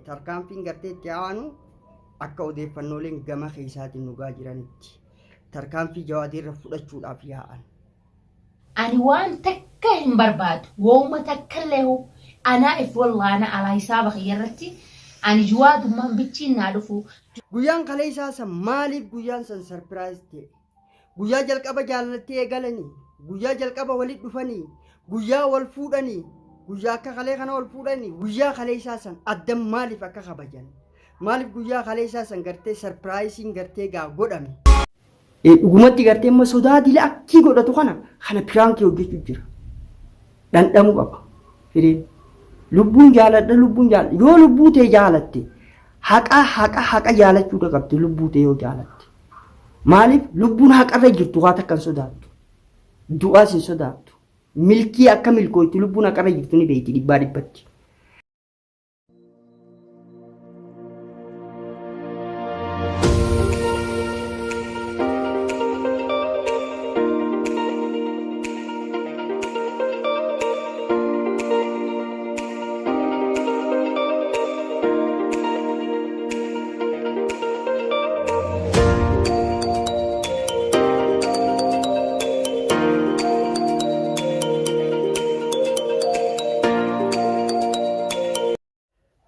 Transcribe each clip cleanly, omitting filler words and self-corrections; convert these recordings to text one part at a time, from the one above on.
tarkaanfiin gartee itti aanu akka odeeffannooleen gama keessaatiin nugaa jiranitti tarkaanfii Jawaadirra fudhachuudhaaf yaa'an. Ani waan takka hin barbaadu wooma takka leehu ana if wallaana ala hisaaba khiyyarratti ani Jawaadummaan bichiin naa dhufu. Guyyaan kaleessaa san maaliif guyyaan san sarpiraayiz ta'e? Guyyaa jalqaba jaallattee eegalanii, guyyaa jalqaba walitti dhufanii, guyyaa wal fuudhanii, guyyaa akka kalee kana wal fuudhanii, guyyaa kaleessaa san addan maaliif akka kabajan? Maaliif guyyaa kaleessaa san gartee sarpiraayiziin gartee gaa godhame? Dhugumatti gartee amma sodaa dila akkii godhatu kana piraankii hojjechuu jira. Dhandhamuu qaba. Firiin lubbuun jaaladha yoo lubbuu ta'e jaalatte haqa jaalachuudha qabdi lubbuu ta'e yoo jaalatte. Maaliif lubbuun haqarra jirtu waa takkan sodaattu. Du'aas hin sodaattu. Milkii akka milkootti lubbuun haqarra jirtu ni beekti dhibbaa dhibbatti.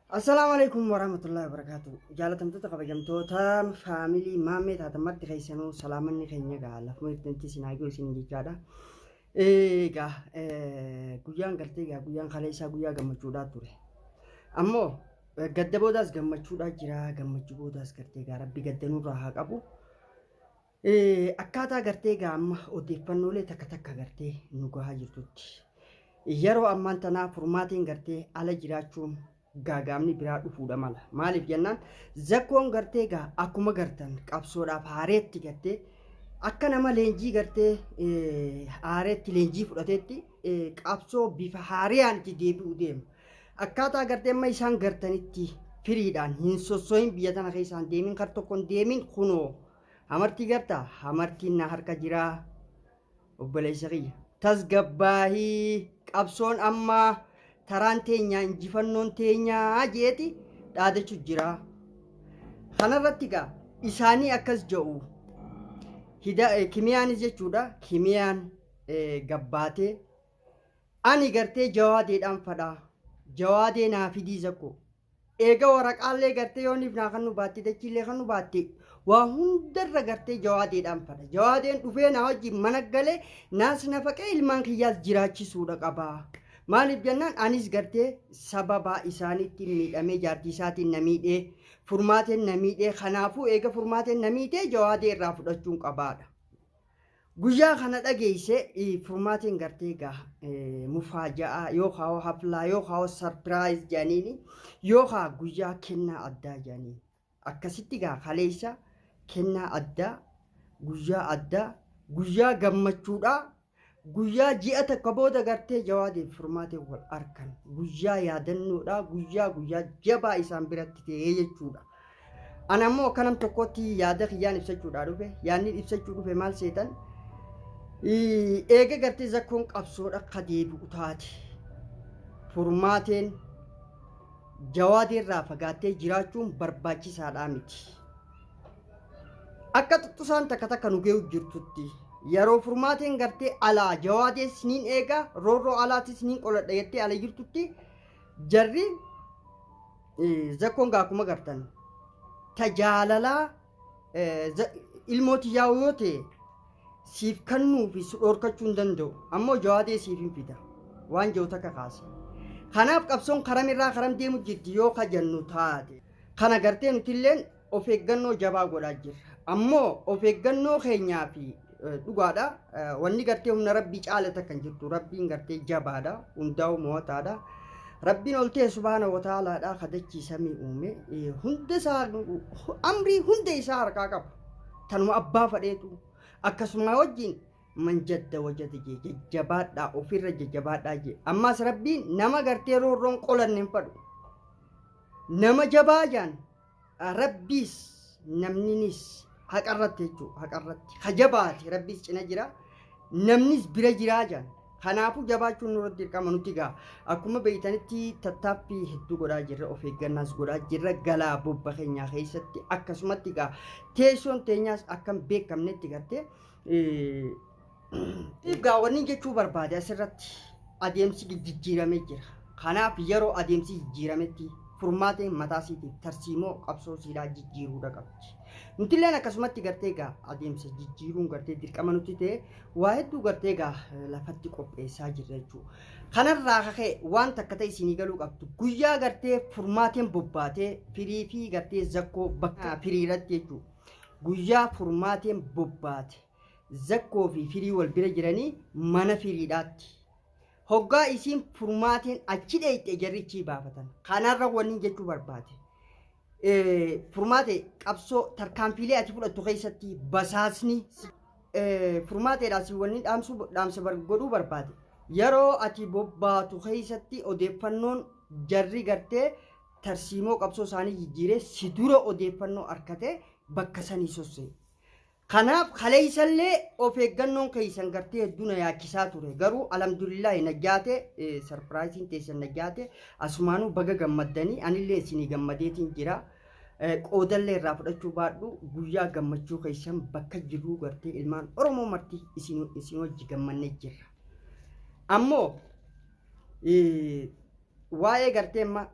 Assalamualaikum warahmatullahi wabarakatuh. Jaalatamtoota kabajamtoota faamilii maammee taatammatti keessanuu salaamanni keenya gaa lafuma irtanti sinaagoo isin jechaadha. Guyyaan gartee guyyaan kaleessaa guyyaa gammachuudhaa ture. Ammoo gadda boodaas gammachuudhaa jira. Gammachuu boodaas gartee rabbi gaddanuurraa haa qabu. Akkaataa gartee amma odeeffannoolee takka gartee nu gahaa jirtutti. Yeroo ammaan tanaa furmaatiin gartee ala jiraachuun gaagaamni biraa dhufuudha mala. Maaliif jennaan zakkoon gartee akkuma gartan qabsoodhaaf haareetti gartee akka nama leenjii gartee haareetti leenjii fudhateetti qabsoo bifa haariyaan itti deebi'u deema. Akkaataa gartee amma isaan gartanitti firiidhaan hin sossoyin biyya tana keessaan deemin kar tokkoon deemin kunoo hamartii gartaa hamartiin na harka jiraa obboleessa kiyya tasgabbaahii qabsoon amma taraan teenya injifannoon teenya jeeti dhaadachu jira. Kanarratti gaa isaanii akkas jedhu kimiyaanis jechuudha. Kimiyaan gabbaatee ani gartee Jawaadeedhaan fadhaa Jawaadee naa fidii zakko eega waraqaallee gartee yooniif naa kan nu baatte dachiillee kan nu baatte waa hundarra gartee Jawaadeedhaan fadha. Jawaadeen dhufee na wajjin mana galee naas nafaqee ilmaan kiyyaas jiraachisuudha qabaa. Maaliif jennaan anis gartee sababa isaaniitti miidhamee jaartii isaatiin na miidhee furmaateen na miidhee kanaafuu eega furmaateen na miidhee Jawaadee irraa fudhachuun qabaadha. Guyyaa kana dhageesse furmaateen gartee mufaaja'aa yookaan haflaa yookaan sarpiraayiz jedhaniini yookaan guyyaa kennaa addaa jedhaniini. Akkasitti kaleessa kennaa addaa guyyaa gammachuudhaa. Guyyaa ji'a takka booda gartee Jawaadeef furmaateen wal arkan guyyaa yaadannoodha guyyaa jabaa isaan biratti ta'ee jechuudha. Ana ammoo akka nam tokkotti yaada kiyyaan ibsachuudha dhufe yaadni ibsachuu dhufe maal seetan eega gartee zakkoon qabsoodha akka deebi'u taate furmaateen Jawaadeerraa fagaattee jiraachuun barbaachisaadhaa miti. Akka tuttusaan takka nu geewu jirtutti. Yeroo furmaateen gartee alaa Jawaadee siniin eega roorroo alaatti siniin qoladha jettee ala jirtutti jarri zakkoon akkuma gartan tajaalalaa ilmooti yaa'u yoo ta'e siif kannuu fi dhorkachuu hin danda'u. Ammoo Jawaadee siif hin fida waan jiru takka kaase. Kanaaf qabsoon karamirraa karam deemu jirti yoo kajannu taate kana gartee nutilleen of eeggannoo jabaa godhaa jirra. Ammoo of eeggannoo keenyaa fi dhugaadha wanni gartee humna rabbii caalata kan jirtu rabbiin gartee jabaadha hundaa'u mootaadha. Rabbiin ol ta'e subhaanahu wa ta'aalaadha kadachii samii uume hunda isaa amrii hunda isaa harkaa qaba. Tanuma abbaa fadheetu akkasuma wajjin manjadda wajjada jajjabaadhaa ofirra jajjabaadhaa jee. Ammas rabbiin nama gartee roorroon qolanne hin fadhu. Nama jabaa jaan rabbiis namninis haqarratti jechuudha haqarratti hajabaati rabbiis cina jira namnis bira jiraa jaan Kanaafuu jabaachuun nurratti dirqama nuti gaa akkuma beeytanitti tattaaffii hedduu godhaa jirra of eeggannaas godhaa jirra galaa bobba keenyaa keessatti akkasumatti gaa teessoon teenyaas akkam beekamnetti gartee gaa wanni jechuu barbaade asirratti adeemsi jijjiiramee jira. Kanaaf yeroo adeemsi jijjiirametti furmaateen mataa isiitiif tarsiimoo qabsoo siidaa jijjiiruudha qabdi. Nuti illee akkasumatti gartee gaa adeemsa jijjiiruun gartee dirqama nuti ta'e waa hedduu gartee gaa lafatti qopheessaa jirra jechuudha. Kanarraa kaka'e waan takka ta'e isinii galuu qabdu guyyaa gartee furmaateen bobbaatee firii fi gartee zakkoo bakka firiirratti jechuudha. Guyyaa furmaateen bobbaate zakkoo fi firii wal bira jiranii mana firiidhaatti. Hoggaa isiin furmaateen achi dheeyxee jarrichi baafatan. Kanarra wanni jechuu barbaade. Furmaate qabsoo tarkaanfiilee ati fudhattu keessatti basaasni furmaateedhaas wanni dhaamsa godhuu barbaade. Yeroo ati bobbaatu keessatti odeeffannoon jarri gartee tarsiimoo qabsoo isaanii jijjiiree si dura odeeffannoo harkatee bakka sanii sossee. Kanaaf kaleessallee of eeggannoon keessan gartee hedduu na yaachisaa ture. Garuu alhamdulillah naggaate sarpiraayiziin teessan naggaate asumaanuu baga gammaddanii anillee isinii gammadeetiin jira. Qoodallee irraa fudhachuu baadhu guyyaa gammachuu keessan bakka jiruu gartee ilmaan Oromoo marti isin wajji gammannee jirra. Ammoo waa'ee gartee amma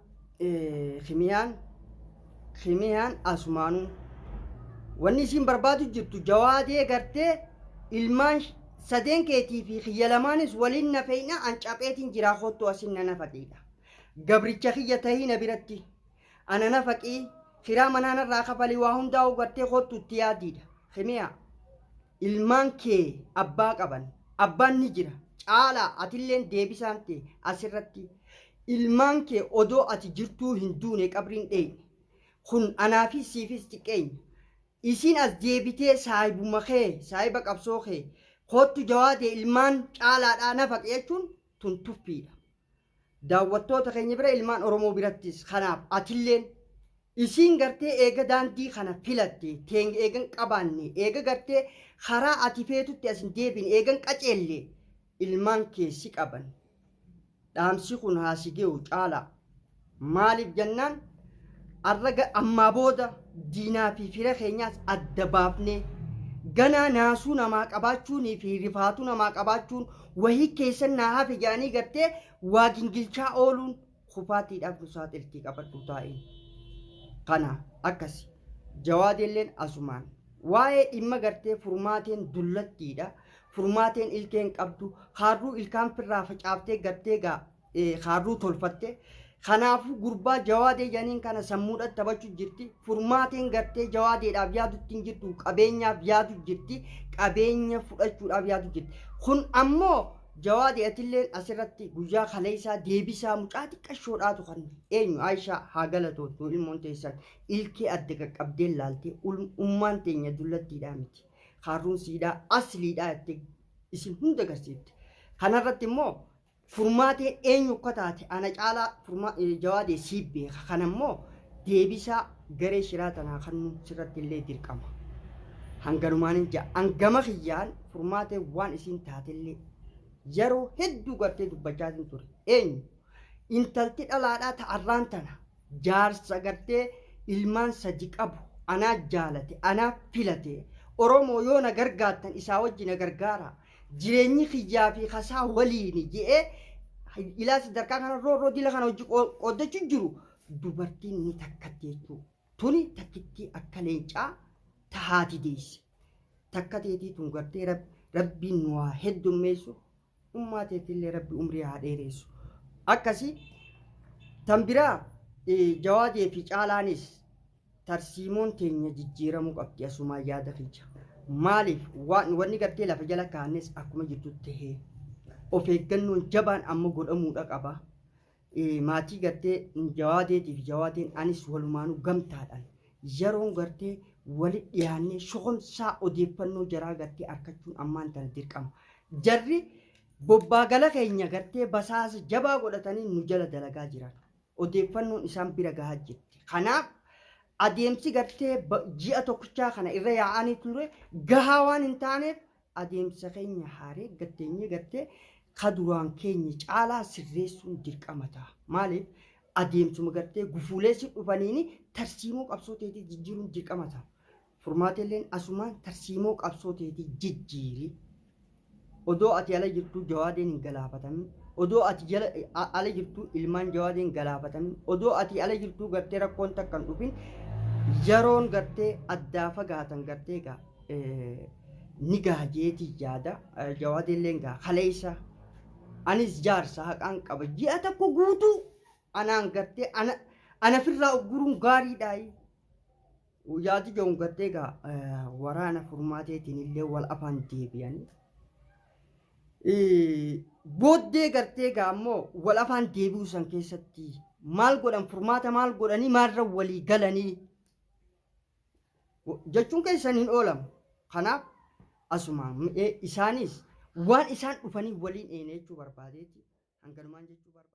kimiyaan asumaanuu wanni isin barbaadu jirtu jawaadee gartee ilmaan sadeen keetii fi kiyya lamaanis waliin nafeeyna ancaapheetiin jiraa kottu asin na nafaqeedha. Gabricha kiyya tahii na biratti ana nafaqii kiraa manaanarraa kafalii waa hundaa'u gartee kottu itti yaadiidha. Kimiyaa ilmaan kee abbaa qaban abbaan ni jira caalaa atilleen deebisaan ta'e asirratti ilmaan kee odoo ati jirtuu hin duune qabriin dheeyne kun anaafis siifis xiqqeenya. Isin as deebitee saahibuma kee saahiba qabsoo kee kottu jawaadee ilmaan caalaadhaa nafaqe jechuun tun tuffiidha. Daawwattoota keenya bira ilmaan Oromoo birattis kanaaf atilleen isin gartee eega daandii kana filatte teen eegan qabaanne eega gartee karaa ati feetutti asin deebin eegan qaceelle ilmaan keessi qaban. Dhaamsi kun haasigeewu caalaa maaliif jennaan arraga ammaa booda diinaa fi fira keenyaas adda baafnee ganaa naasuu namaa qabaachuunii fi rifaatuu namaa qabaachuun wahii keessan naa hafe jaanii gartee waa gingilchaa ooluun kufaatiidhaaf nu saaxiltii qabadhu taa'een. Kana akkasi jawaadeelleen asumaan waa'ee dhimma gartee furmaateen dullattiidha. Furmaateen ilkeen qabdu haarruu ilkaan firraa facaaftee gartee haarruu tolfatte. Kanaafuu gurbaa jawaadee janiin kana sammuudhaan taphachuu jirti. Furmaateen gartee jawaadeedhaaf yaadutti hin jirtu qabeenyaaf yaadu jirti. Qabeenya fudhachuudhaaf yaadu jirti. Kun ammoo jawaadee atilleen asirratti guyyaa kaleessaa deebisaa mucaa xiqqashoodhaatu kan eenyu Aishaa haa galatoottu ilmoon teessan ilkee adda qaqqabdee laaltee ummaan teenya dullattiidhaa miti. Haarruun siidaa asliidhaa jettee isin hunda agarsiifte. Kanarratti immoo furmaateen eenyu akka taate ana caalaa jawaadee siif beeka. Kanammoo deebisaa garee shiraa tanaa kan sirratti illee dirqama. Hanganumaan hin ja'a. Hangama kiyyaan furmaateen waan isin taatellee yeroo hedduu gartee dubbachaa ture. Eenyu intalti dhalaadhaa ta'arraan tana jaarsa gartee ilmaan sadi qabu anaa jaalate anaa filate Oromoo yoo na gargaartan isaa wajji na gargaara. Jireenyi kiyyaa fi kasaa waliin je'ee ilaa sadarkaa kana roorroo dila kana hojii qooddachuu jiru dubartiin ni takkatti jechuudha. Tuni takkittii akka leencaa tahaati deesse. Takka teetii tun gartee rabbiin nu haa heddummeessu ummaa teetillee rabbi umrii haa dheeressu. Akkasii tan biraa jawaadee fi caalaanis tarsiimoon teenya jijjiiramuu qabdi asumaa yaada kiyya. Maaliif wanni gartee lafa jala kaannes akkuma jirtu tahee of eeggannoon jabaan amma godhamuudha qaba. Maatii gartee jawaadeetiif jawaadeen anis walumaanuu gamtaadhaan yeroon gartee walitti dhiyaannee shoqomsaa odeeffannoo jaraa gartee argachuun ammaan tana dirqama. Jarri bobbaagala keenya gartee basaasa jabaa godhatanii nu jala dalagaa jiran. Odeeffannoon isaan bira gahaa jirti. Kanaaf adeemsi gartee ji'a tokkichaa kana irra yaa'anii ture gahaa waan hin taaneef adeemsa keenya haaree gatteenye gartee kaduraan keenya caalaa sirreessuun dirqama ta'a. Maaliif adeemsuma gartee gufuulee si dhufaniini tarsiimoo qabsoo teetii jijjiiruun dirqama ta'a. Furmaatileen asumaan tarsiimoo qabsoo teetii jijjiiri. Odoo ati ala jirtuu jawaadeen hin galaafatamin. Odoo ati ala jirtuu ilmaan jawaadeen galaafatamin. Odoo ati ala jirtuu gartee rakkoon takka hin dhufin yeroon gartee addaa fagaatan gartee gaa ni gaajeetii yaada jawaadeelleen gaa kaleessa anis jaarsa haqaan qaba ji'a tokko guutuu anaan gartee ana firraa guruun gaariidhaayi. Yaadi joon gartee gaa waraana furmaateetiin illee wal afaan deebi'anii. Booddee gartee gaa ammoo wal afaan deebi'uu san keessatti maal godhan furmaata maal godhanii maalirra walii galanii jechuun keessaniin oolamu. Kanaaf asumaan isaanis waan isaan dhufanii waliin eenee jechuu barbaadeeti hanganumaan jechuu barbaade.